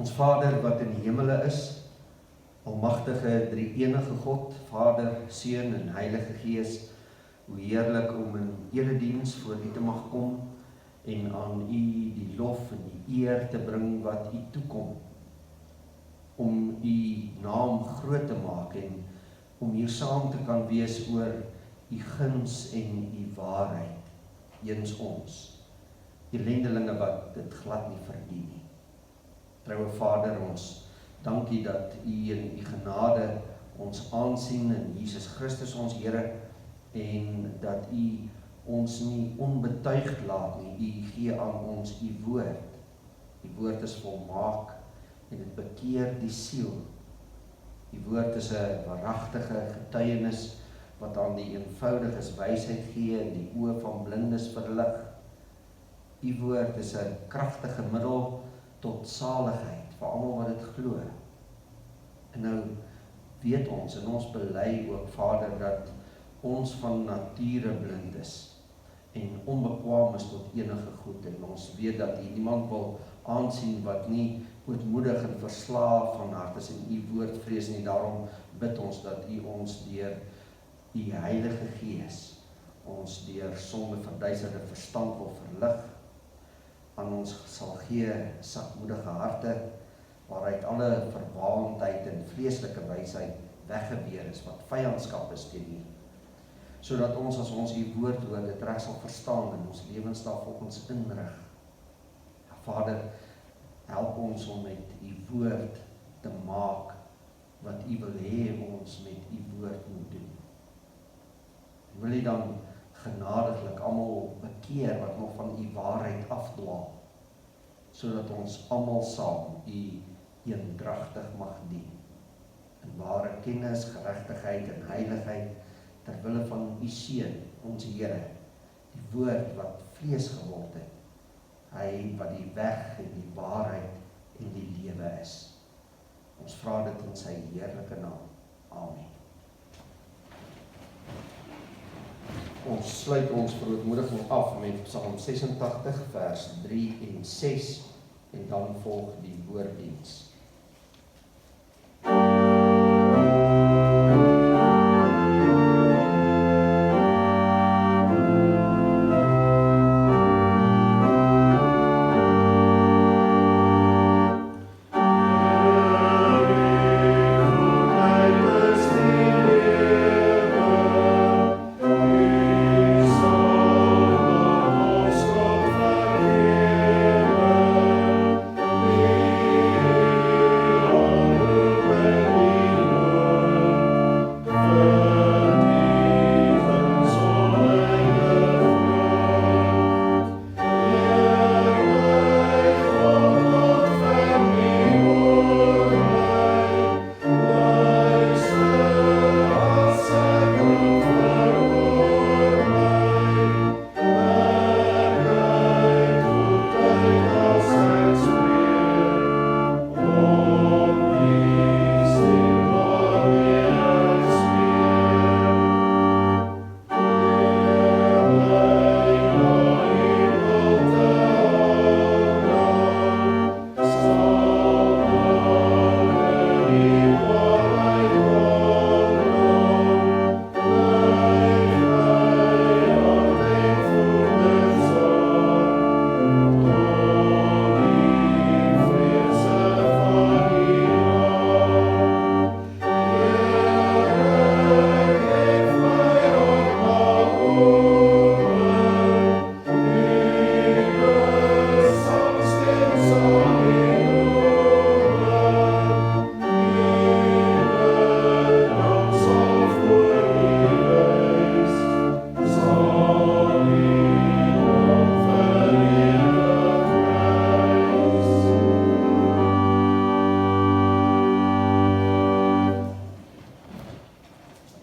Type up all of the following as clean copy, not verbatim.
Ons Vader wat in die hemele is, almagtige drie-enige God, Vader, Seun en Heilige Gees, hoe heerlik om in erediens voor U te mag kom en aan U die lof en die eer te bring wat U toekom, om U naam groot te maak en om hier saam te kan wees oor U guns en U waarheid eens ons, ellendelinge wat dit glad nie verdien nie. Trouwe Vader, ons dankie dat U in U genade ons aansien in Jesus Christus ons Here en dat U ons nie onbetuigd laat nie. U gee aan ons U woord. Die woord is volmaak en dit bekeer die siel. Die woord is 'n waaragtige getuienis wat aan die eenvoudiges wysheid gee en die oë van blindes verlig. U woord is 'n kragtige middel tot saligheid vir almal wat dit glo. En nou weet ons en ons bely ook, Vader, dat ons van nature blind is en onbekwaam is tot enige goed, en ons weet dat U niemand wil aansien wat nie ootmoedig en verslaaf van hart is en U woord vrees nie. Daarom bid ons dat U ons deur U Heilige Gees ons deur sonde verduisterde verstand wil verlig, aan ons sal gee sagmoedige harte, waaruit alle verwaandheid en vleeslike wysheid weggeweer is, wat vyandskap is teen U, sodat ons as ons U woord hoor, dit reg sal verstaan en ons lewens daarvolgens inrig. Vader, help ons om met U woord te maak wat U wil hê ons met U woord moet doen. Wil U dan genadiglik almal bekeer wat nog van U waarheid afdwaal, sodat ons almal saam U eendragtig mag dien, in ware kennis, geregtigheid en heiligheid, ter wille van U Seun, ons Here, die woord wat vlees geword het, Hy wat die weg en die waarheid en die lewe is. Ons vra dit in Sy heerlike naam. Amen. Ons sluit ons verootmoediging af met Psalm 86 vers 3 en 6 en dan volg die woorddiens.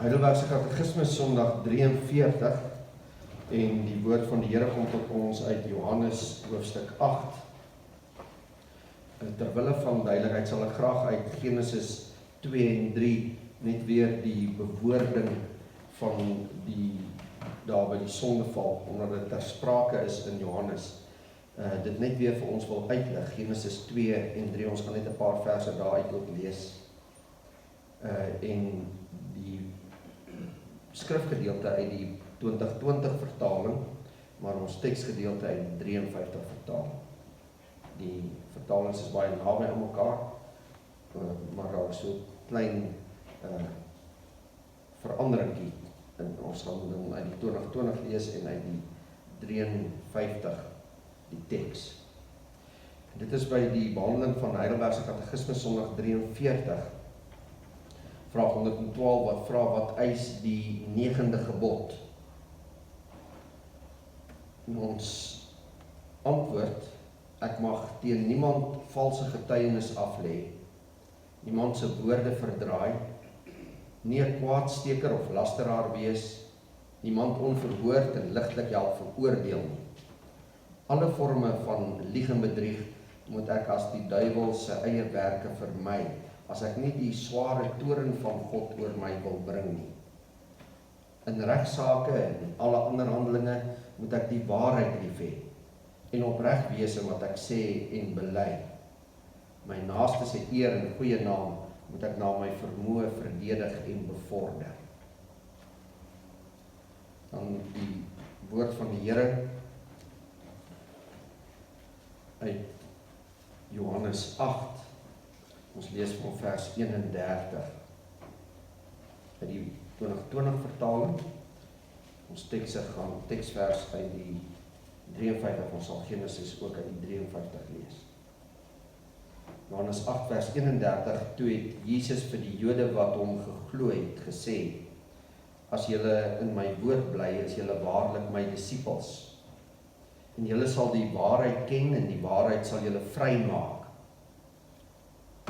Heidelbergse Katekismus Sondag 43 en die woord van die Here kom tot ons uit Johannes hoofstuk 8. Terwille van duidelikheid sal ek graag uit Genesis 2 en 3 net weer die bewoording van die daar by die sondeval, omdat dit ter sprake is in Johannes. dit net weer vir ons wil uitlig. Genesis 2 en 3, ons gaan net 'n paar verse daaruit ook lees. En die skrifgedeelte uit die 2020 vertaling, maar ons teksgedeelte uit die 53 vertaling. Die vertalings is baie naby aan mekaar, maar daar is so klein veranderingkie. En ons gaan dan uit die 2020 lees en uit die 53 die teks. En dit is by die behandeling van Heidelbergse Katekisme Sondag 43, vraag 112 wat vra wat eis die 9de gebod. En ons antwoord, ek mag teen niemand valse getuienis aflê, niemand se woorde verdraai, nie 'n kwaadsteker of lasteraar wees, niemand onverhoord en ligtelik help veroordeel nie. Alle forme van lieg en bedrieg moet ek as die duiwel se eie werke vermy, as ek nie die sware toorn van God oor my wil bring nie. In regsaake en alle ander handelinge moet ek die waarheid lief hê en opreg wees in wat ek sê en bely. My naaste se eer en goeie naam moet ek na my vermoë verdedig en bevorder. Dan die woord van die Here uit Johannes 8. Ons lees van vers 31 uit die 2020 vertaling. Ons teksvers uit die 53, ons sal Genesis ook uit die 53 lees. Johannes 8 vers 31, toe het Jesus vir die Jode wat hom geglo het gesê, as julle in my woord bly, is julle waarlik my disippels. En julle sal die waarheid ken en die waarheid sal julle vrymaak.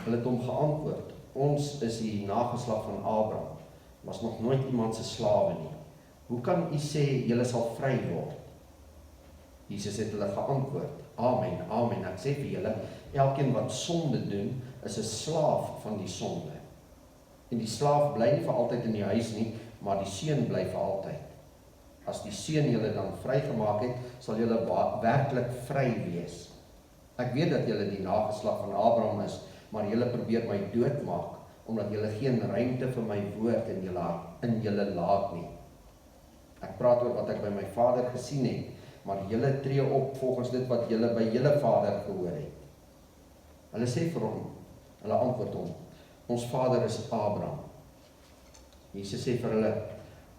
Hulle het hom geantwoord, ons is die nageslag van Abraham, was nog nooit iemand se slawe nie. Hoe kan u sê julle sal vry word? Jesus het hulle geantwoord, amen, amen, ek sê vir julle, elkeen wat sonde doen, is 'n slaaf van die sonde. En die slaaf bly nie vir altyd in die huis nie, maar die seun bly vir altyd. As die seun julle dan vrygemaak het, sal julle werklik vry wees. Ek weet dat julle die nageslag van Abraham is, maar julle probeer my doodmaak, omdat julle geen ruimte vir my woord in julle laat nie. Ek praat oor wat ek by my Vader gesien het, maar julle tree op volgens dit wat julle by julle vader gehoor het. Hulle sê vir hom, hulle antwoord hom, ons vader is Abraham. Jesus sê vir hulle,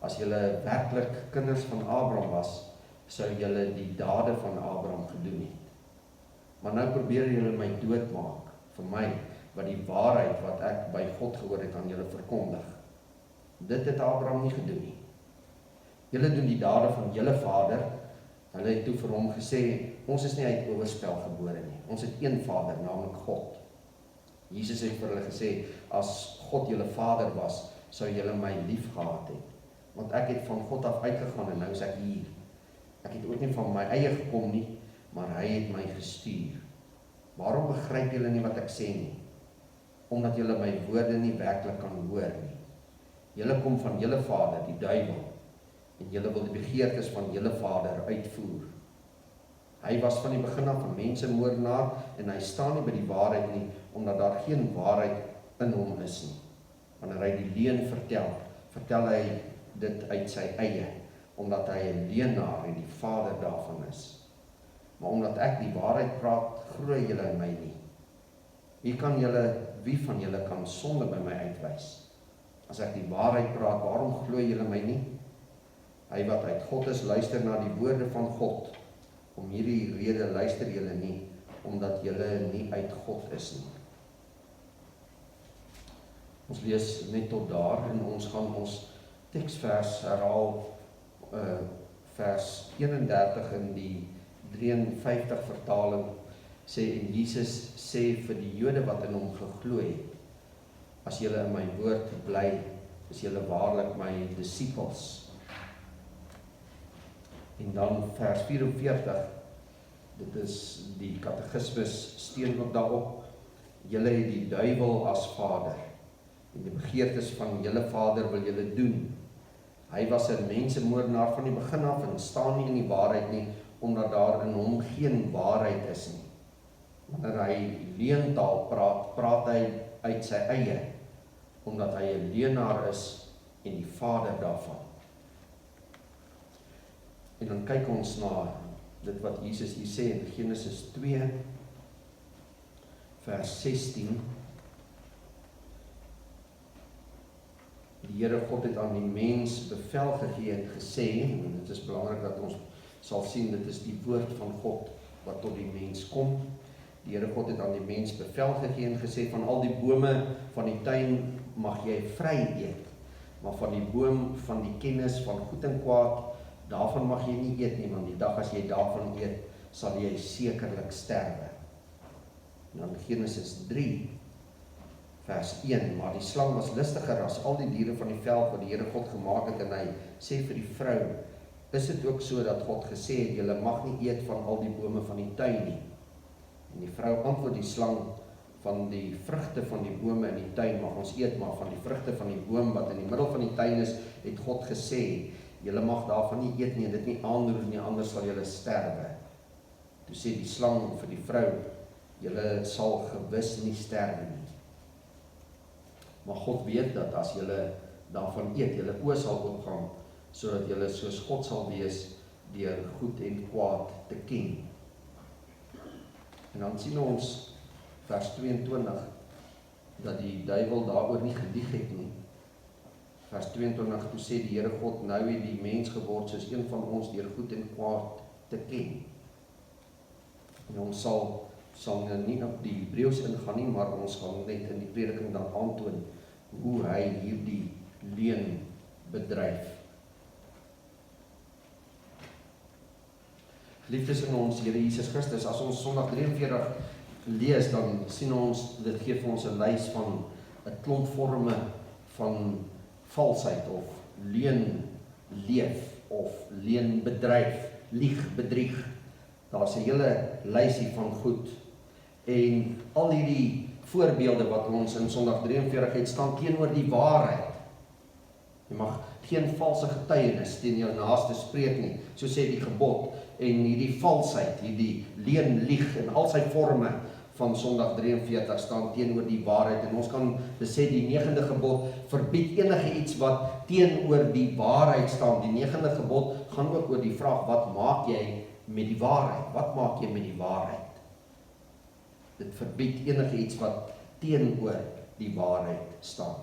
as julle werklik kinders van Abraham was, sou julle die dade van Abraham gedoen het. Maar nou probeer julle my doodmaak, vir my, wat die waarheid wat ek by God gehoor het aan julle verkondig. Dit het Abraham nie gedoen nie. Julle doen die dade van julle vader. Hulle het toe vir hom gesê, ons is nie uit oorspel gebore nie. Ons het een vader, naamlik God. Jesus het vir hulle gesê, as God julle vader was, sou julle my lief gehad het. Want ek het van God af uitgegaan en nou is ek hier. Ek het ook nie van my eie gekom nie, maar hy het my gestuur. Waarom begryp julle nie wat ek sê nie? Omdat julle my woorde nie werklik kan hoor nie. Julle kom van julle vader, die duiwel, en julle wil die begeertes van julle vader uitvoer. Hy was van die begin af 'n mensemoordenaar en hy staan nie by die waarheid nie, omdat daar geen waarheid in hom is nie. Wanneer hy die leuen vertel hy dit uit sy eie, omdat hy 'n leenaar en die vader daarvan is. Maar omdat ek die waarheid praat, glo julle in my nie. Wie van julle kan sonde by my uitwys? As ek die waarheid praat, waarom glo julle my nie? Hy wat uit God is, luister na die woorde van God. Om hierdie rede luister julle nie, omdat julle nie uit God is nie. Ons lees net tot daar en ons gaan ons teksvers herhaal, vers 31 in die 53 vertaling, sê, en Jesus sê vir die Jode wat in hom geglo het, as julle in my woord bly, is julle waarlik my disippels. En dan vers 44, dit is die katekismus steun ook daarop, julle het die duiwel as vader, en die begeertes van julle vader wil julle doen. Hy was 'n mensemoordenaar van die begin af en staan nie in die waarheid nie, omdat daar in hom geen waarheid is nie. Wanneer hy leentaal praat, praat hy uit sy eie, omdat hy 'n leenaar is en die vader daarvan. En dan kyk ons na dit wat Jesus hier sê in Genesis 2, vers 16. Die Here God het aan die mens bevel gegee en gesê, en dit is belangrik dat ons sal sien, dit is die woord van God wat tot die mens kom. Die Here God het aan die mens bevel gegee en gesê, van al die bome van die tuin mag jy vry eet, maar van die boom van die kennis van goed en kwaad, daarvan mag jy nie eet nie, want die dag as jy daarvan eet, sal jy sekerlik sterwe. En dan Genesis 3, vers 1, maar die slang was listiger as al die diere van die veld wat die Here God gemaak het, en hy sê vir die vrou, is dit ook so dat God gesê het, julle mag nie eet van al die bome van die tuin nie. En die vrou antwoord die slang, van die vrugte van die bome in die tuin mag ons eet, maar van die vrugte van die boom wat in die middel van die tuin is, het God gesê, julle mag daarvan nie eet nie, en dit nie aanroer nie, anders sal julle sterwe. Toe sê die slang vir die vrou, julle sal gewis nie sterwe nie. Maar God weet dat as julle daarvan eet, julle oë sal oopgaan, sodat julle soos God sal wees, deur goed en kwaad te ken. En dan sien ons vers 22, dat die duiwel daaroor nie gelieg het nie. Vers 22, toe sê die Here God, nou het die mens geword soos een van ons deur goed en kwaad te ken. En ons sal nie op die Hebreëus ingaan nie, maar ons gaan net in die prediking dan aantoon hoe hy hierdie leuen bedryf. Liefdes in ons Here Jesus Christus, as ons Sondag 43 lees, dan sien ons, dit gee vir ons 'n lys van 'n klomp forme van valsheid of leuen leef of leuen bedryf, lieg, bedrieg. Daar's 'n hele lysie van goed. En al hierdie voorbeelde wat ons in Sondag 43 het, staan teenoor die waarheid. Jy mag geen valse getuienis teen jou naaste spreek nie, so sê die gebod. En hierdie valsheid, hierdie leuen, lieg en al sy forme van Sondag 43 staan teenoor die waarheid. En ons kan sê die 9de gebod verbied enige iets wat teenoor die waarheid staan. Die 9de gebod gaan ook oor die vraag, wat maak jy met die waarheid? Wat maak jy met die waarheid? Dit verbied enige iets wat teenoor die waarheid staan.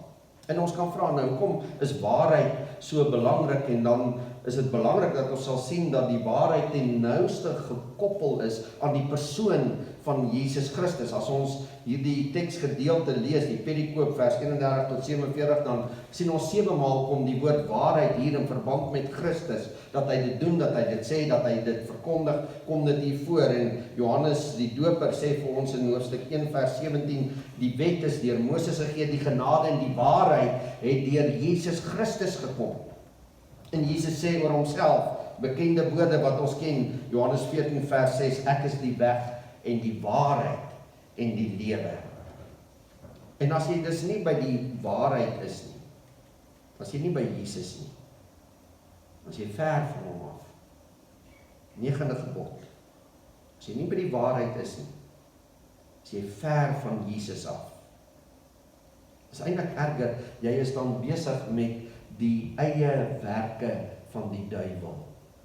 En ons kan vra nou, hoekom is waarheid so belangrik? En dan is dit belangrik dat ons sal sien dat die waarheid ten nouste gekoppel is aan die persoon van Jesus Christus. As ons hierdie teksgedeelte lees, die perikoop vers 31 tot 47, dan sien ons 7 maal kom die woord waarheid hier in verband met Christus, dat hy dit doen, dat hy dit sê, dat hy dit verkondig, kom dit hier voor. En Johannes die Doper sê vir ons in hoofstuk 1 vers 17, die wet is deur Moses gegee, die genade en die waarheid het deur Jesus Christus gekom. En Jesus sê oor homself, bekende woorde wat ons ken, Johannes 14 vers 6, ek is die weg en die waarheid en die lewe. En as jy dus nie by die waarheid is nie, as jy nie by Jesus nie, as jy ver van hom af, 9de gebod, as jy nie by die waarheid is nie, as jy ver van Jesus af, is eintlik erger, jy is dan besig met die eie werke van die duiwel.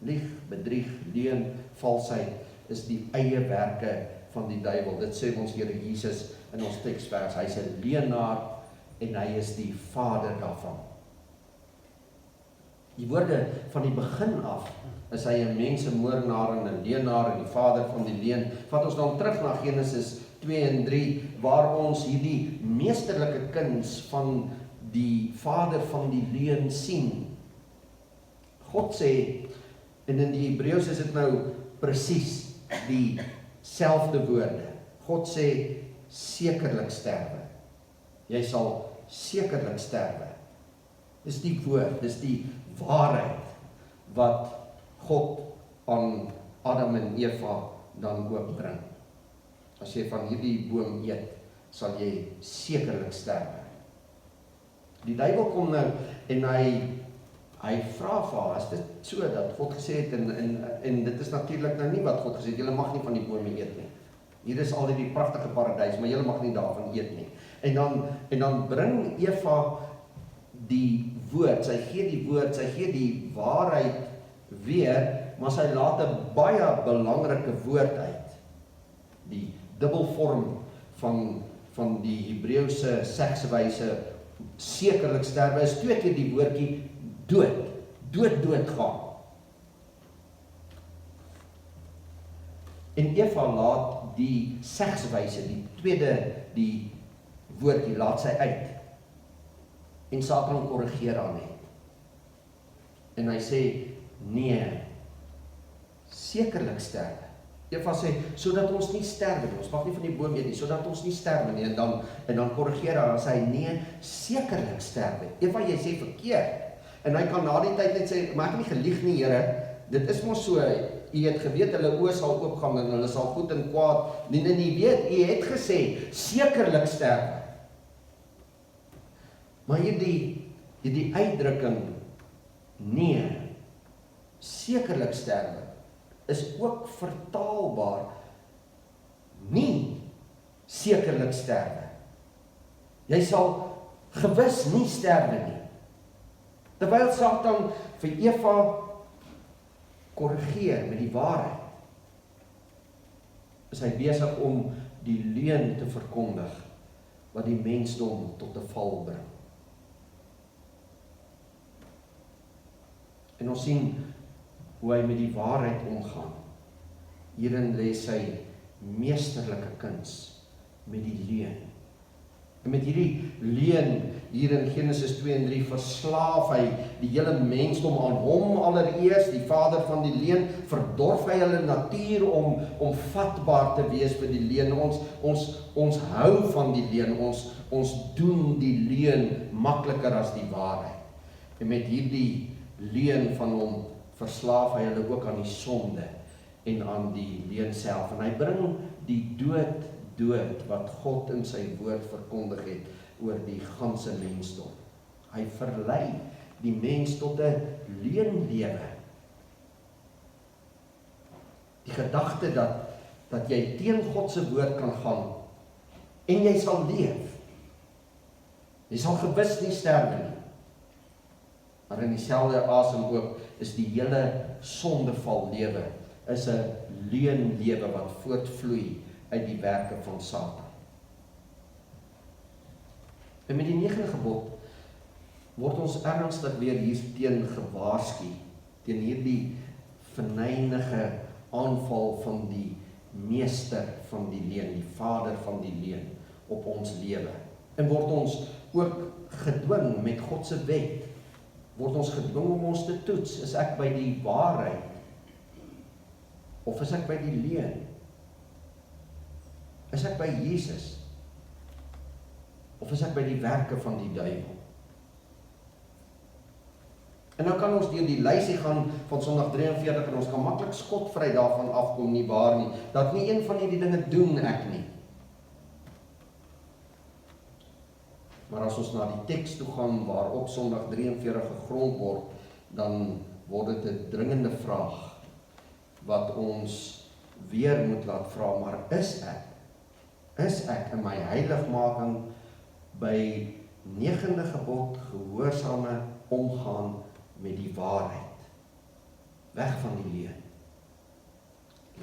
Lieg, bedrieg, leuen, valsheid is die eie werke van die duiwel. Dit sê ons Here Jesus in ons teksvers. Hy is 'n leenaar en hy is die vader daarvan. Die woorde van die begin af is hy 'n mensemoordenaar en 'n leenaar en die vader van die leuen. Vat ons dan terug na Genesis 2 en 3 waar ons hierdie meesterlike kuns van die vader van die leuen sien. God sê, en in die Hebreëus is dit nou presies dieselfde woorde. God sê, sekerlik sterwe. Jy sal sekerlik sterwe. Dis die woord, dis die waarheid wat God aan Adam en Eva dan ook bring. As jy van hierdie boom eet, sal jy sekerlik sterwe. Die duiwel kom nou en hy vra vir haar, is dit so dat God gesê het, en dit is natuurlik nou nie wat God gesê het, julle mag nie van die bome eet nie. Hier is al die pragtige paradys, maar julle mag nie daarvan eet nie. En dan bring Eva die woord, sy gee die woord, sy gee die waarheid weer, maar sy laat 'n baie belangrike woord uit. Die dubbelvorm van die Hebreëse sekswyse sekerlik sterwe is 2 keer die woordjie dood gaan. En Eva laat die sekswyse, die tweede, die woordjie, laat sy uit. En Satan korrigeer haar net. En hy sê, nee, sekerlik sterwe. Eva sê, sodat ons nie sterwe nie, ons mag nie van die boom eet nie, sodat ons nie sterwe nie, en dan korrigeer haar, en sê, nee, sekerlik sterwe. Eva, jy sê verkeerd. En hy kan na die tyd net sê, maar ek het nie gelieg nie, Here, dit is mos so, jy het geweet, hulle oë sal oopgaan, en hulle sal goed en kwaad, nie weet, jy het gesê, sekerlik sterwe. Maar hierdie uitdrukking, nee, sekerlik sterwe, is ook vertaalbaar, nie sekerlik sterwe. Jy sal gewis nie sterwe nie. Terwyl Satan vir Eva korrigeer met die waarheid, is hy besig om die leuen te verkondig, wat die mensdom tot 'n val bring. En ons sien hoe hy met die waarheid omgaan. Hierin lê sy meesterlike kuns met die leuen. En met hierdie leuen hier in Genesis 2 en 3 verslaaf hy die hele mensdom aan hom allereers, die vader van die leuen, verdorf hy hulle natuur om vatbaar te wees vir die leuen. Ons hou van die leuen, ons doen die leuen makliker as die waarheid. En met hierdie leuen van hom verslaaf hy hulle ook aan die sonde en aan die leuen self. En hy bring die dood wat God in sy woord verkondig het oor die ganse mensdom. Hy verlei die mens tot 'n leunlewe. Die gedagte dat jy teen God se woord kan gaan en jy sal leef. Jy sal gewis nie sterwe nie. Maar in dieselfde asem ook is die hele sondeval lewe is 'n leunlewe wat voortvloei uit die werke van Satan. En met die 9de gebod word ons ernstig weer hierteen gewaarsku, teen hierdie venynige aanval van die meester van die leuen, die vader van die leuen op ons lewe. En word ons ook gedwing met God se wet, word ons gedwing om ons te toets, is ek by die waarheid, of is ek by die leuen? Is ek by Jesus? Of is ek by die werke van die duiwel? En nou kan ons deur die lysie gaan van Sondag 43 en ons kan maklik skotvry daarvan afkom, nie waar nie, dat nie een van hierdie dinge doen ek nie. Maar as ons na die teks toe gaan waarop Sondag 43 gegrond word, dan word dit 'n dringende vraag wat ons weer moet laat vra, maar is ek in my heiligmaking by 9de gebod gehoorsame omgaan met die waarheid, weg van die leuen?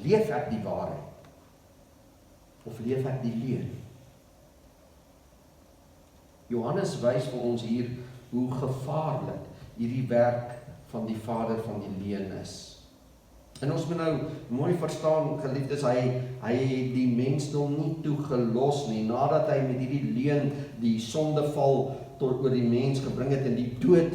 Leef ek die waarheid of leef ek die leuen? Johannes wys vir ons hier hoe gevaarlik hierdie werk van die vader van die leuen is. En ons moet nou mooi verstaan, geliefdes, hy het die mensdom nie toegelos nie, nadat hy met hierdie leuen die sondeval tot oor die mens gebring het en die dood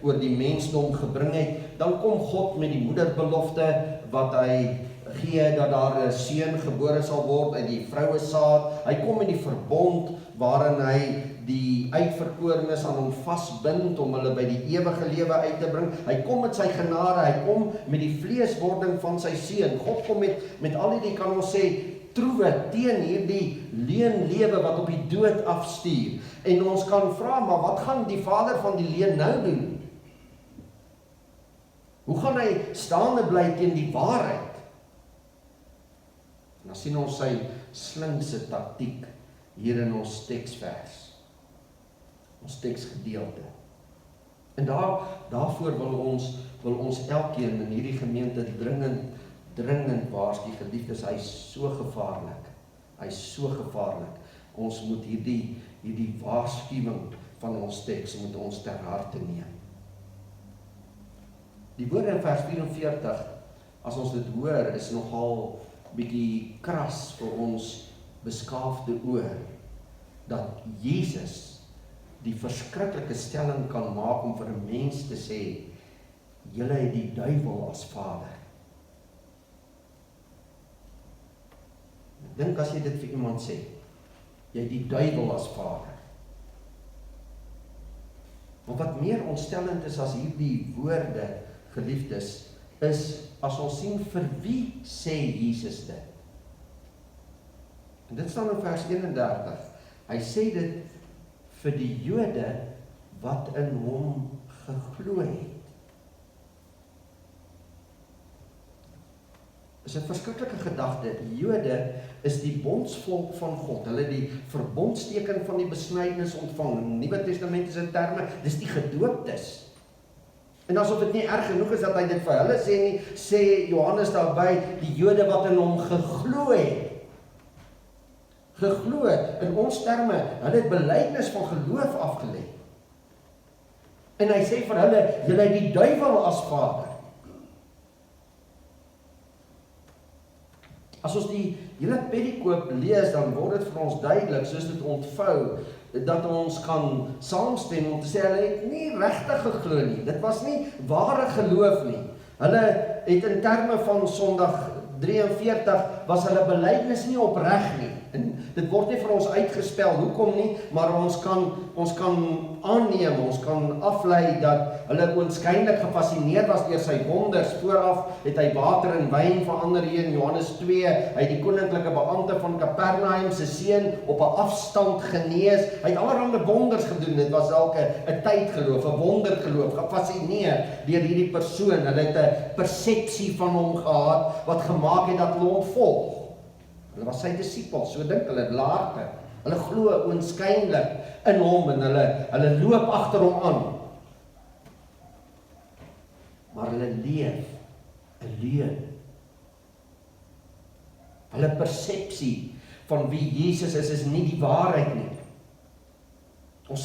oor die mensdom gebring het, dan kom God met die moederbelofte wat hy gee, dat daar 'n seun gebore sal word uit die vroue saad. Hy kom met die verbond waarin hy die uitverkorenes aan hom vasbind om hulle by die ewige lewe uit te bring. Hy kom met sy genade, hy kom met die vleeswording van sy seun. God kom met al die, kan ons sê, troewe teen hierdie leunlewe wat op die dood afstuur. En ons kan vra, maar wat gaan die vader van die leuen nou doen? Hoe gaan hy staande bly teen die waarheid? En dan sien ons sy slinkse taktiek hier in ons teksvers, ons teksgedeelte. En daarvoor wil ons elkeen in hierdie gemeente dringend waarsku, geliefdes, hy is so gevaarlik. Hy is so gevaarlik. Ons moet hierdie waarskuwing van ons teks moet ons ter harte neem. Die woorde in vers 44, as ons dit hoor, is nogal bietjie kras vir ons beskaafde oor, dat Jesus die verskriklike stelling kan maak om vir 'n mens te sê, julle het die duiwel as vader. Ek dink as jy dit vir iemand sê, jy het die duiwel as vader. Maar wat meer ontstellend is as hierdie woorde, geliefdes, is as ons sien vir wie sê Jesus dit. En dit staan in vers 31. Hy sê dit vir die Jode wat in hom geglo het. Is 'n verskriklike gedagte. Die Jode is die bondsvolk van God. Hulle het die verbondsteken van die besnydenis ontvang. In die Nuwe Testament is dit terme, dis die gedooptes. En asof dit nie erg genoeg is dat hy dit vir hulle sê nie, sê Johannes daarby, die Jode wat in hom geglo het. Geglo, in ons terme, hulle het belydenis van geloof afgelê. En hy sê vir hulle, julle het die duiwel as vader. As ons die hele perikoop lees, dan word dit vir ons duidelik, soos dit ontvou, dat ons kan saamstem om te sê, hulle het nie regtig geglo nie. Dit was nie ware geloof nie. Hulle het in terme van Sondag 43, was hulle belydenis nie opreg nie. En dit word nie vir ons uitgespel, hoekom nie, maar ons kan aanneem, ons kan aflei dat hulle oënskynlik gefascineerd was deur sy wonders. Vooraf het hy water in wyn verander hier in Johannes 2, hy het die koninklike beampte van Kapernaum se seun op 'n afstand genees, hy het allerlei wonders gedoen, dit was dalk 'n tydgeloof, 'n wondergeloof, gefascineer deur hierdie persoon, hulle het 'n persepsie van hom gehad, wat gemaak het dat hulle hom volg. Hulle was sy disippels, so dink hulle, later. Hulle glo oënskynlik in hom en hulle loop agter hom aan. Maar hulle leef 'n leuen. Hulle persepsie van wie Jesus is nie die waarheid nie. Ons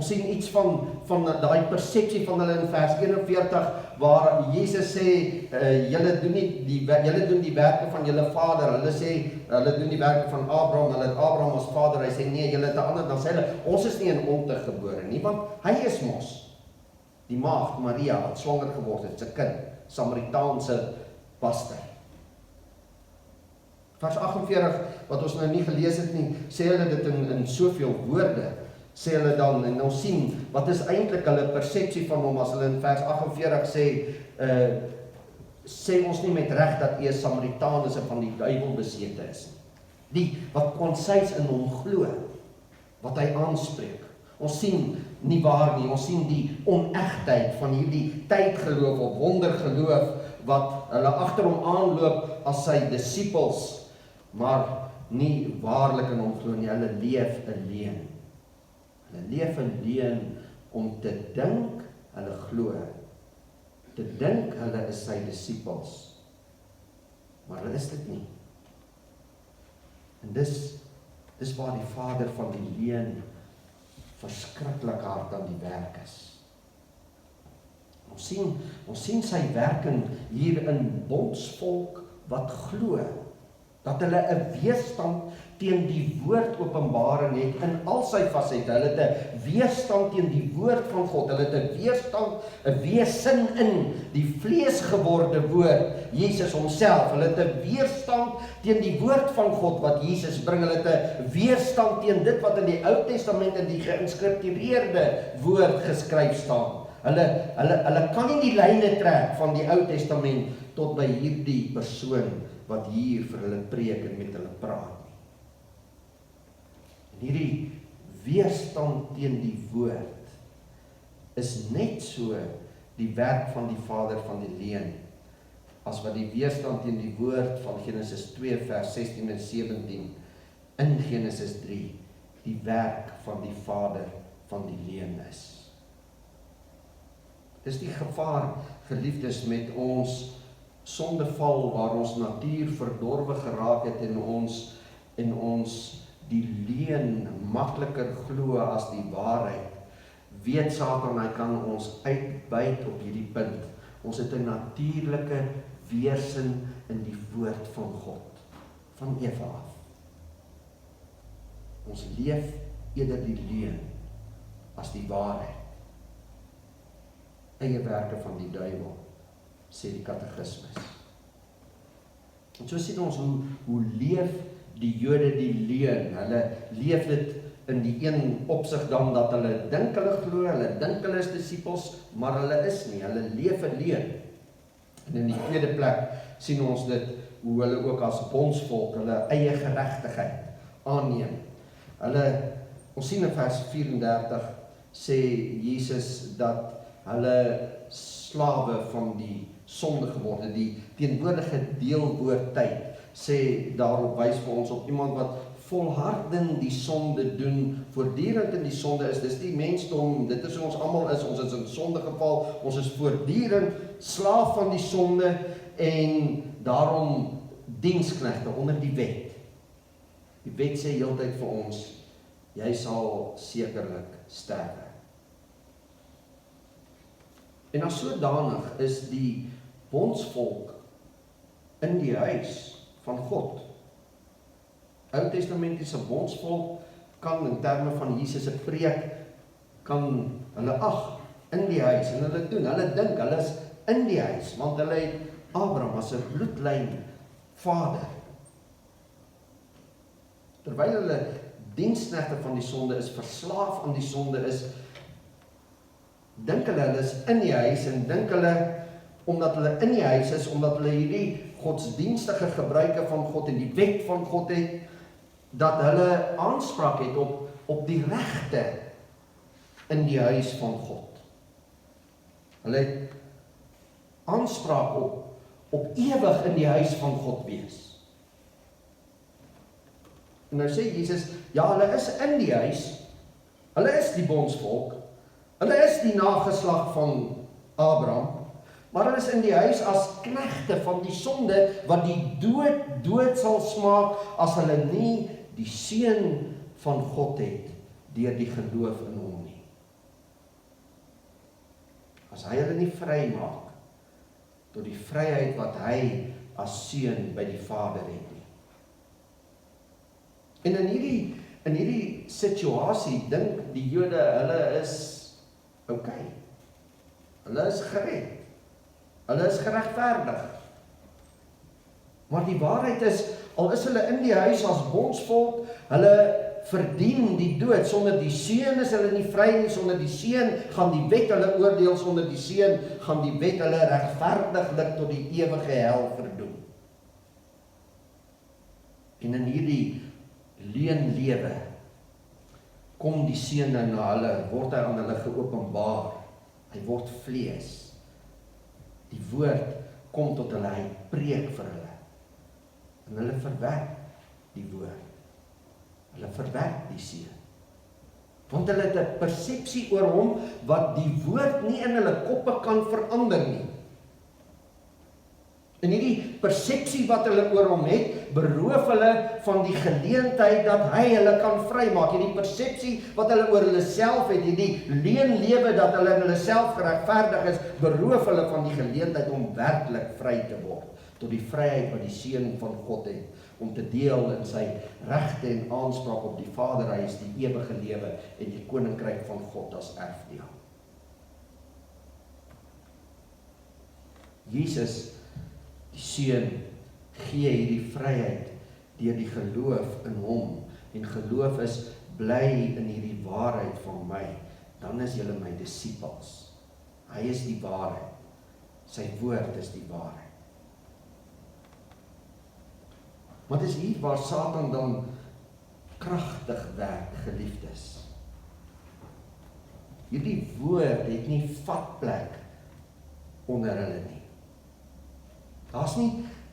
sien iets van daai persepsie van hulle in vers 41, waar Jesus sê, julle doen die werke van julle vader. Hulle sê, hulle doen die werke van Abraham, hulle het Abraham as vader. Hy sê, nee, julle het 'n ander. Dan sê hulle, ons is nie in ontug gebore nie, want hy is mos die maagd Maria wat swanger geword het, sy kind, Samaritaanse paster. Vers 48, wat ons nou nie gelees het nie, sê hulle dit in soveel woorde, sê hulle dan, en ons sien, wat is eintlik hulle persepsie van hom, as hulle in vers 48 sê, sê ons nie met reg dat hy 'n Samaritaan is en van die duiwel besete is. Die wat konseis in hom glo, wat hy aanspreek. Ons sien nie waar nie, ons sien die onegtheid van hierdie tydgeloof of wondergeloof, wat hulle agter hom aanloop as sy disippels, maar nie waarlik in hom glo nie, hulle leef 'n leuen. Hulle leef 'n leuen om te dink, hulle glo, te dink hulle is sy disippels, maar hulle is dit nie. En dis waar die vader van die leuen verskriklik hard aan die werk is. Ons sien sy werking hier in bondsvolk wat glo, dat hulle 'n weerstand teen die woord openbaring het in al sy fasette. Hulle het 'n weerstand teen die woord van God. Hulle het 'n weerstand in die vleesgeworde woord, Jesus homself. Hulle het 'n weerstand teen die woord van God wat Jesus bring. Hulle het 'n weerstand teen dit wat in die Ou Testament in die geïnskriptureerde woord geskryf staan. Hulle kan nie die lyne trek van die Ou Testament tot by hierdie persoon wat hier vir hulle preek en met hulle praat. En hierdie weerstand teen die woord is net so die werk van die vader van die leuen, as wat die weerstand teen die woord van Genesis 2 vers 16 en 17 in Genesis 3 die werk van die vader van die leuen is. Dis die gevaar, geliefdes, met ons sondeval waar ons natuur verdorwe geraak het en ons die leuen makliker glo as die waarheid. Weet Satan, hy kan ons uitbuit op hierdie punt. Ons het 'n natuurlike weersin in die woord van God, van Eva af. Ons leef eerder die leuen as die waarheid. Eie werke van die duiwel, sê die katekismes. En so sien ons hoe leef die Jode die leuen. Hulle leef dit in die een opsig dan dat hulle dink hulle glo, hulle dink hulle is disippels, maar hulle is nie, hulle leef 'n leuen. En in die tweede plek sien ons dit, hoe hulle ook as bondsvolk hulle eie geregtigheid aanneem. Ons sien in vers 34, sê Jesus dat hulle slawe van die sonde geword het. Die teenwoordige deelwoord tyd sê daarop wys vir ons op iemand wat volhardend die sonde doen, voortdurend in die sonde is. Dis die mensdom, dit is hoe ons almal is, ons is in sonde geval, ons is voortdurend slaaf van die sonde en daarom diensknegte onder die wet. Die wet sê heeltyd vir ons, jy sal sekerlik sterwe. En as sodanig is die bondsvolk in die huis van God. Ou Testamentiese bondsvolk kan in terme van Jesus se preek, kan hulle ag in die huis, en hulle dink, hulle is in die huis, want hulle het Abraham as 'n bloedlyn vader. Terwyl hulle diensknegte van die sonde is, verslaaf aan die sonde is, dink hulle is in die huis, en dink hulle, omdat hulle in die huis is, omdat hulle hierdie godsdienstige gebruike van God en die wet van God het, dat hulle aanspraak het op die regte in die huis van God. Hulle het aanspraak op ewig in die huis van God wees. En nou sê Jesus, ja, hulle is in die huis, hulle is die bondsvolk, hulle is die nageslag van Abraham, maar hulle is in die huis as knegte van die sonde, wat die dood sal smaak, as hulle nie die seun van God het, deur die geloof in hom nie. As hy hulle nie vry maak, tot die vryheid wat hy as seun by die Vader het nie. En in hierdie situasie, dink die Jode, hulle is okay. Hulle is gered. Hulle is geregverdig. Maar die waarheid is, al is hulle in die huis as bondsvolk, hulle verdien die dood. Sonder die seun is hulle nie vry nie, sonder die seun gaan die wet hulle oordeel, sonder die seun gaan die wet hulle regverdiglik tot die ewige hel verdoem. En in hierdie leenlewe kom die seun nou na hulle, word hy aan hulle geopenbaar. Hy word vlees. Die woord kom tot hulle, hy preek vir hulle. En hulle verwerp die woord. Hulle verwerp die seun. Want hulle het 'n persepsie oor hom wat die woord nie in hulle koppe kan verander nie. En hierdie persepsie wat hulle oor hom het, beroof hulle van die geleentheid dat hy hulle kan vrymaak. Hierdie persepsie wat hulle oor hulle self het, hierdie leenlewe dat hulle in hulle self geregverdig is, beroof hulle van die geleentheid om werklik vry te word, tot die vryheid wat die seun van God het, om te deel in sy regte en aanspraak op die Vaderhuis, die ewige lewe en die koninkryk van God as erfdeel. Jesus, die seun, gee hierdie vryheid deur die geloof in hom. En geloof is, bly in hierdie waarheid van my, dan is julle my disippels. Hy is die waarheid. Sy woord is die waarheid. Maar dit is hier waar Satan dan kragtig werk, geliefdes. Hierdie woord het nie vatplek onder hulle nie. Daar's nie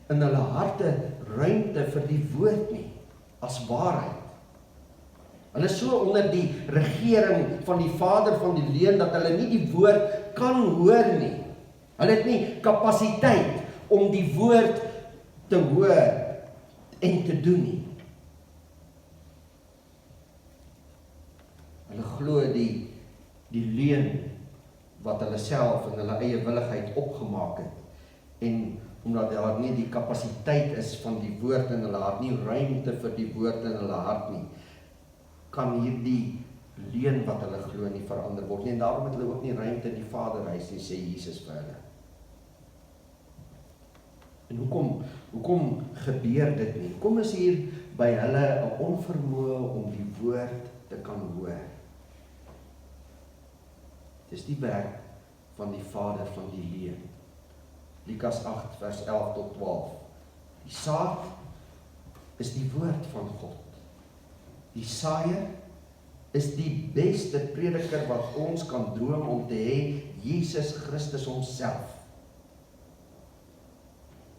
in hulle harte ruimte vir die woord nie, as waarheid. Hulle is so onder die regering van die vader van die leuen, dat hulle nie die woord kan hoor nie. Hulle het nie kapasiteit om die woord te hoor en te doen nie. Hulle glo die leuen wat hulle self in hulle eie willigheid opgemaak het, en omdat daar nie die kapasiteit is van die woord in hulle hart, nie ruimte vir die woord in hulle hart nie, kan hierdie leuen wat hulle glo nie verander word nie, en daarom het hulle ook nie ruimte in die Vaderhuis nie, sê Jesus vir hulle. En hoekom gebeur dit nie? Hoekom is hier by hulle 'n onvermoë om die woord te kan hoor? Dit is die werk van die vader van die leuen. Lukas 8 vers 11 tot 12. Die saad is die woord van God. Die saaier is die beste prediker wat ons kan droom om te hê, Jesus Christus homself.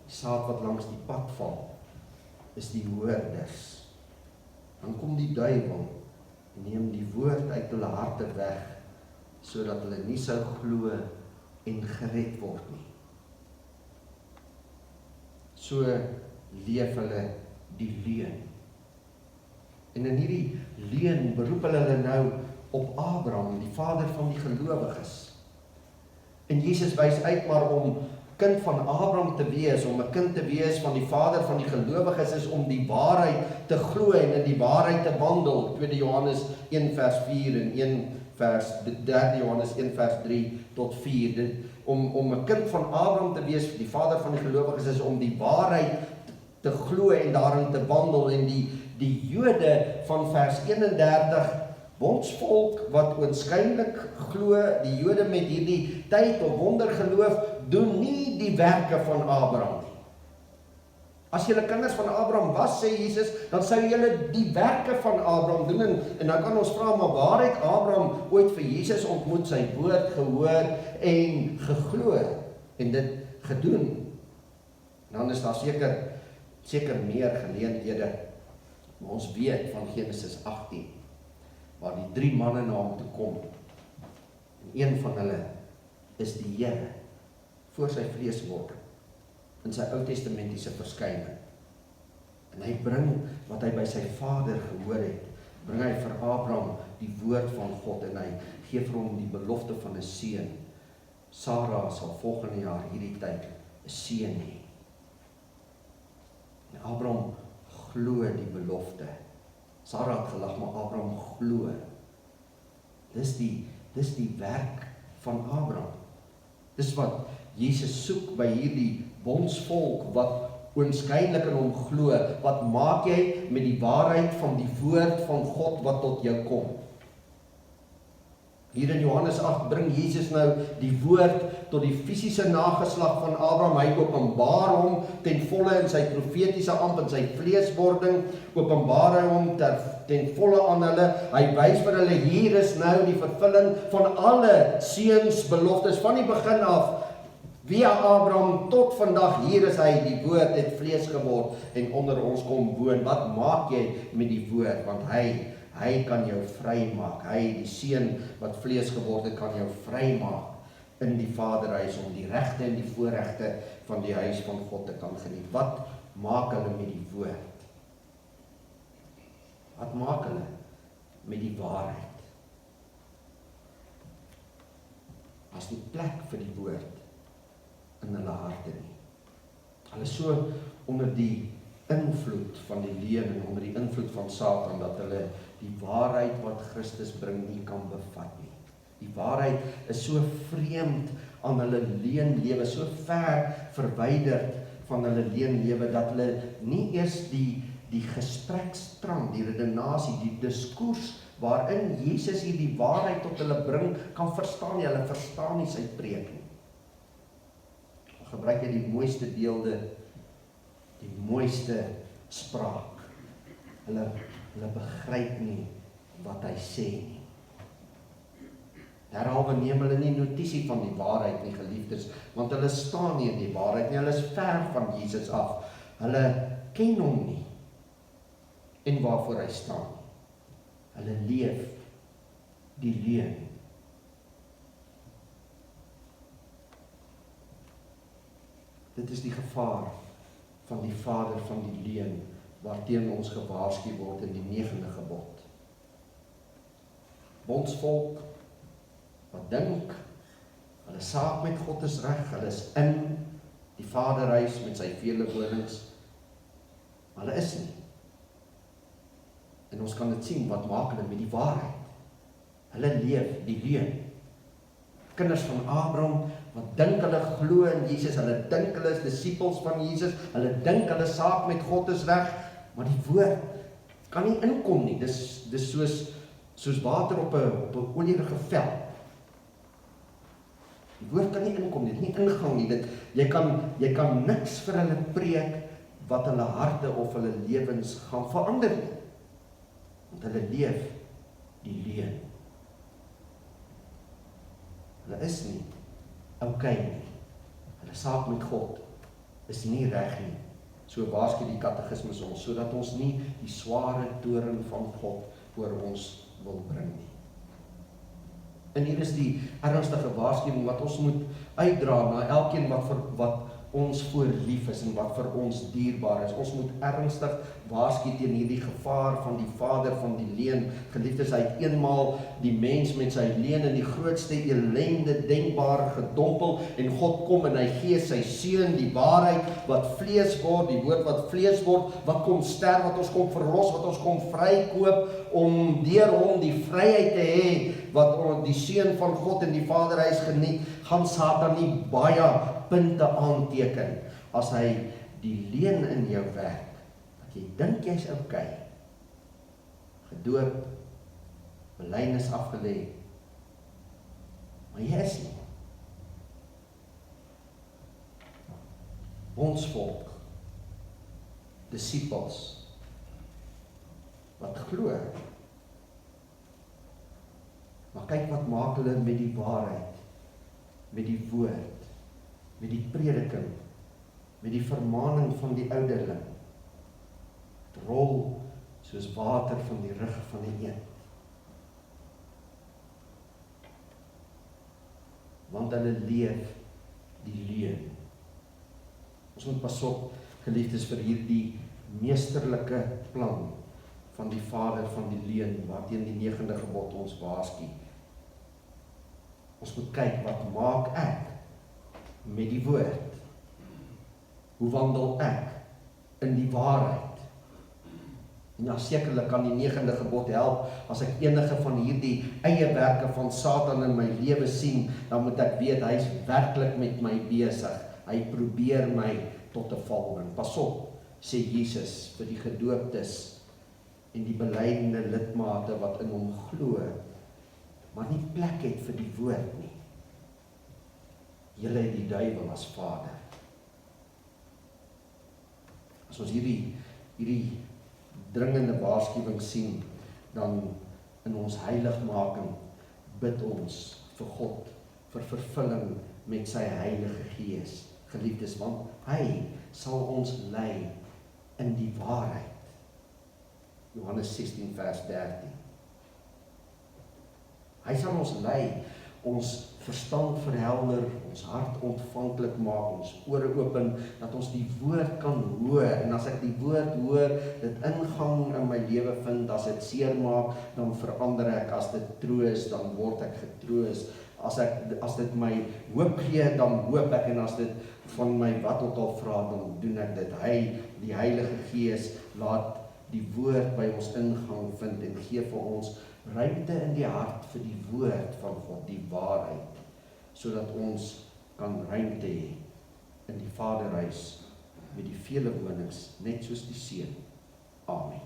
Die saad wat langs die pad val, is die hoorders. Dan kom die duiwel en neem die woord uit hulle harte weg, sodat hulle nie sou glo en gered word nie. So leef hulle die leuen. En in hierdie leuen beroep hulle nou op Abraham, die vader van die gelowiges. En Jesus wys uit maar om kind van Abraham te wees, om 'n kind te wees van die vader van die gelowiges, is om die waarheid te glo en in die waarheid te wandel. 2 Johannes 1 vers 4 en 3 Johannes 1 vers 3 tot 4. Om 'n kind van Abraham te wees, die vader van die gelowiges, is om die waarheid te glo en daarin te wandel. En die Jode van vers 31, bondsvolk wat oënskynlik glo, die Jode met hierdie tyd of wondergeloof, doen nie die werke van Abraham nie. As julle kinders van Abraham was, sê Jesus, dan sou julle die werke van Abraham doen. En dan kan ons vra, maar waar het Abraham ooit vir Jesus ontmoet, sy woord gehoor en geglo en dit gedoen? En dan is daar seker meer geleenthede. Maar ons weet van Genesis 18, waar die 3 manne na hom toe kom. En een van hulle is die Here, voor sy vleeswording, in sy Ou Testamentiese verskyning. En hy bring wat hy by sy vader gehoor het, bring hy vir Abraham die woord van God, en hy gee vir hom die belofte van 'n seun. Sara sal volgende jaar hierdie tyd 'n seun hê. En Abraham glo die belofte. Sara het gelag, maar Abraham glo. Dis die werk van Abraham. Dis wat Jesus soek by hierdie bondsvolk wat oënskynlik in hom glo. Wat maak jy met die waarheid van die woord van God wat tot jou kom? Hier in Johannes 8 bring Jesus nou die woord tot die fisiese nageslag van Abraham. Hy openbaar hom ten volle in sy profetiese ampt, in sy vleeswording, openbaar hy hom ten volle aan hulle. Hy wys vir hulle, hier is nou die vervulling van alle seunsbeloftes van die begin af, via Abraham tot vandag. Hier is hy, die woord het vlees geword en onder ons kom woon. Wat maak jy met die woord? Want hy kan jou vry maak. Hy, die seun wat vlees geword het, kan jou vry maak in die Vaderhuis, om die regte en die voorregte van die huis van God te kan geniet. Wat maak hulle met die woord? Wat maak hulle met die waarheid? As nie plek vir die woord in hulle harte nie. Hulle is so onder die invloed van die leuen en onder die invloed van Satan, dat hulle die waarheid wat Christus bring nie kan bevat nie. Die waarheid is so vreemd aan hulle leenlewe, so ver verwyderd van hulle leenlewe, dat hulle nie eers die gesprekstrang, die redenasie, die diskurs waarin Jesus hier die waarheid tot hulle bring, kan verstaan nie. Hulle verstaan nie sy preek nie. Gebruik hy die mooiste beelde, die mooiste spraak. Hulle begryp nie wat hy sê nie. Derhalwe neem hulle nie notisie van die waarheid nie, geliefdes, want hulle staan nie in die waarheid nie, hulle is ver van Jesus af. Hulle ken hom nie en waarvoor hy staan. Hulle leef die leuen. Dit is die gevaar van die vader van die leuen, waarteen ons gewaarsku word in die 9de gebod. Bondsvolk wat dink, hulle saak met God is reg, hulle is in die Vaderhuis met sy vele wonings, maar hulle is nie. En ons kan dit sien, wat maak hulle met die waarheid? Hulle leef die leuen. Kinders van Abraham, wat dink hulle glo in Jesus, hulle dink hulle is disippels van Jesus, hulle dink hulle saak met God is reg, maar die woord kan nie inkom nie. Dis soos water op 'n olyerige veld. Die woord kan nie inkom nie, dit nie ingang nie. Jy kan niks vir hulle preek wat hulle harte of hulle lewens gaan verander nie. Want hulle leef die leuen. Hulle is nie okay nie. Hulle saak met God is nie reg nie. So waarsku die katekismes ons, sodat ons nie die sware toorn van God oor ons wil bring nie. En hier is die ernstige waarskuwing wat ons moet uitdra na elkeen wat ons voor lief is en wat vir ons dierbaar is. Ons moet ernstig waarsku teen hierdie gevaar van die vader van die leuen. Geliefdes, hy het eenmaal die mens met sy leuen in die grootste ellende denkbaar gedompel, en God kom en hy gee sy seun, die waarheid wat vlees word, die woord wat vlees word, wat kom sterf, wat ons kom verlos, wat ons kom vrykoop, om deur hom die vryheid te hê, wat die seun van God in die Vaderhuis geniet. Gaan Satan nie baie punte aanteken as hy die leuen in jou werk, dat jy dink jy's okay, gedoop, belydenis afgelê, maar jy is nie. Bondsvolk, disippels, wat glo, maar kyk wat maak hulle met die waarheid, met die woord, met die prediking, met die vermaning van die ouderling. Het rol soos water van die rug van die eend. Want hulle leef die leuen. Ons moet pas op, geliefdes, vir hierdie meesterlike plan van die vader van die leuen, waarteen die 9de gebod ons waarsku. Ons moet kyk, wat maak ek met die woord? Hoe wandel ek in die waarheid? Ja, sekerlik kan die 9de gebod help, as ek enige van hierdie eie werke van Satan in my lewe sien, dan moet ek weet, hy is werklik met my besig. Hy probeer my tot 'n val bring. Pas op, sê Jesus vir die gedooptes en die belydende lidmate wat in hom glo, maar nie plek het vir die woord nie. Julle het die duiwel as vader. As ons hierdie dringende waarskuwing sien, dan in ons heiligmaking bid ons vir God, vir vervulling met sy Heilige Gees, geliefdes, want hy sal ons lei in die waarheid. Johannes 16 vers 13. Hy sal ons lei, ons verstand verhelder, ons hart ontvanklik maak, ons ore open, dat ons die woord kan hoor, en as ek die woord hoor, dit ingang in my lewe vind, as dit seer maak, dan verander ek, as dit troos, dan word ek getroos, as dit my hoop gee, dan hoop ek, en as dit van my wat ook al vra, dan doen ek dit. Hy, die Heilige Gees, laat die woord by ons ingang vind, en gee vir ons ruimte in die hart vir die woord van God, die waarheid, sodat ons kan ruimte hê in die Vaderhuis met die vele wonings, net soos die Seun. Amen.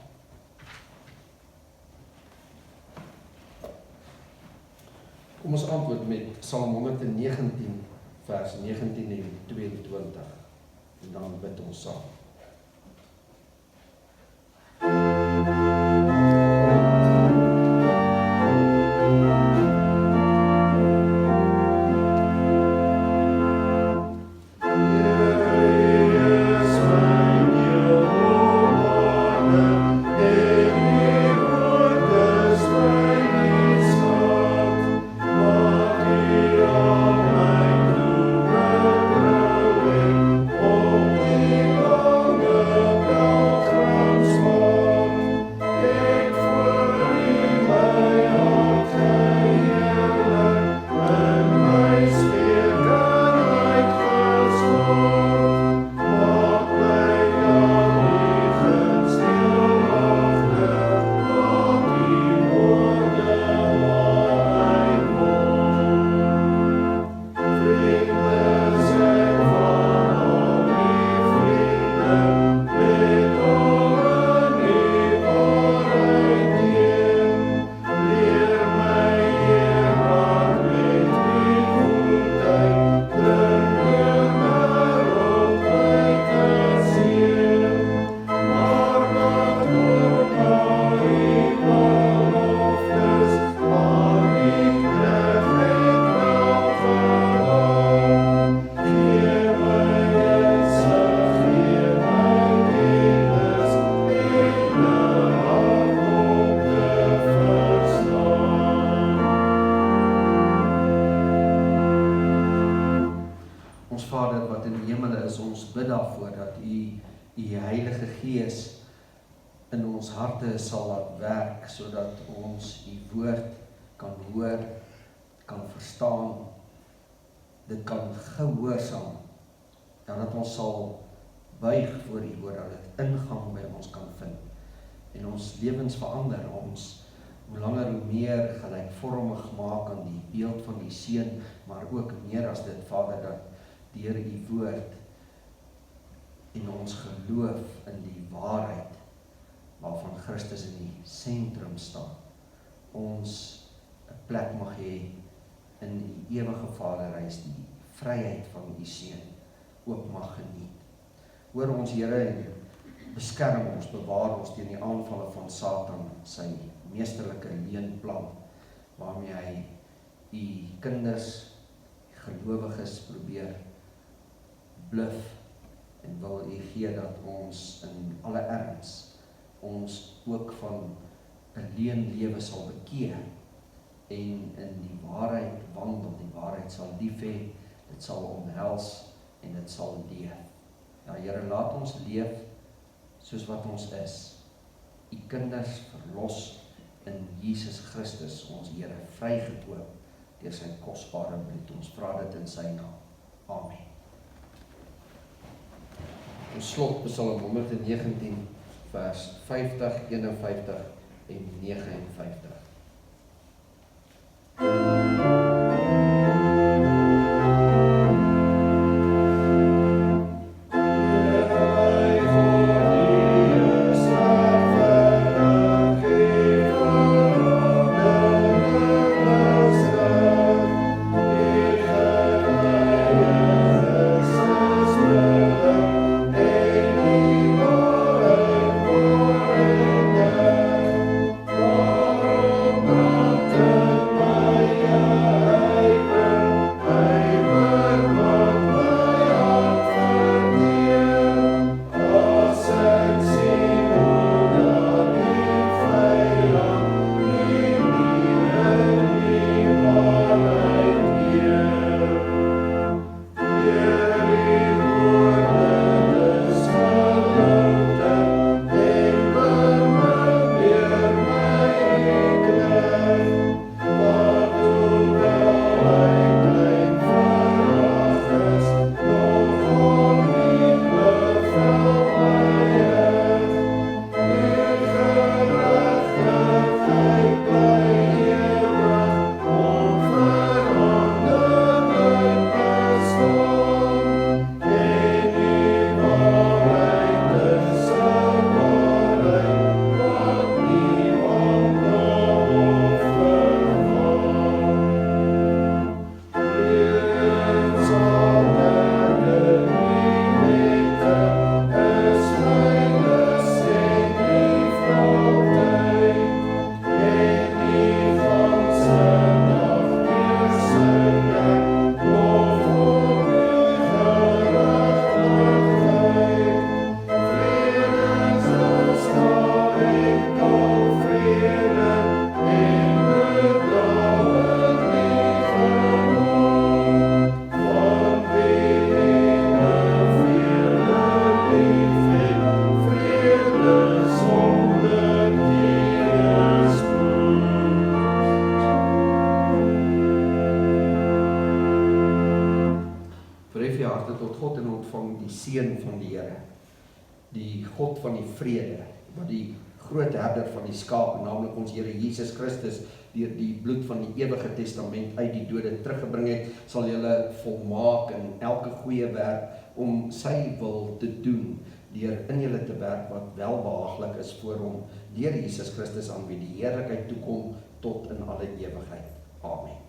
Kom ons antwoord met Psalm 119 vers 19 en 22, en dan bid ons saam. ons bid daarvoor dat U Heilige Gees in ons harte sal laat werk, sodat ons U woord kan hoor, kan verstaan, dit kan gehoorsaam, en dat ons sal buig voor U woord, dat dit ingang by ons kan vind, en ons lewens verander, ons hoe langer hoe meer gelijkvormig maak aan die beeld van die Seun, maar ook meer as dit, Vader, dat deur U woord en ons geloof in die waarheid, waarvan Christus in die sentrum staan, ons 'n plek mag hê in die ewige Vaderhuis, die vryheid van U Seun ook mag geniet. Hoor ons, Here, en beskerm ons, bewaar ons teen die aanvalle van Satan, sy meesterlike leenplan, waarmee hy U kinders, gelowiges probeer bluf, en wil U gee dat ons in alle erns, ons ook van 'n leenlewe sal bekeer, en in die waarheid wandel, die waarheid sal lief hê, dit sal omhels, en dit sal leef. Ja, Here, laat ons leef soos wat ons is, U kinders verlos in Jesus Christus, ons Here, vrygekoop deur sy kosbare bloed. Ons vra dit in sy naam. Amen. Ons slot Psalm 119, vers 50, 51 en 59. Die God van die vrede, wat die groot herder van die skaap, naamlik ons Here Jesus Christus, deur die bloed van die ewige testament uit die dode teruggebring het, sal julle volmaak in elke goeie werk om sy wil te doen, deur in julle te werk wat welbehaaglik is voor hom, deur Jesus Christus aan wie die heerlikheid toekom tot in alle ewigheid. Amen.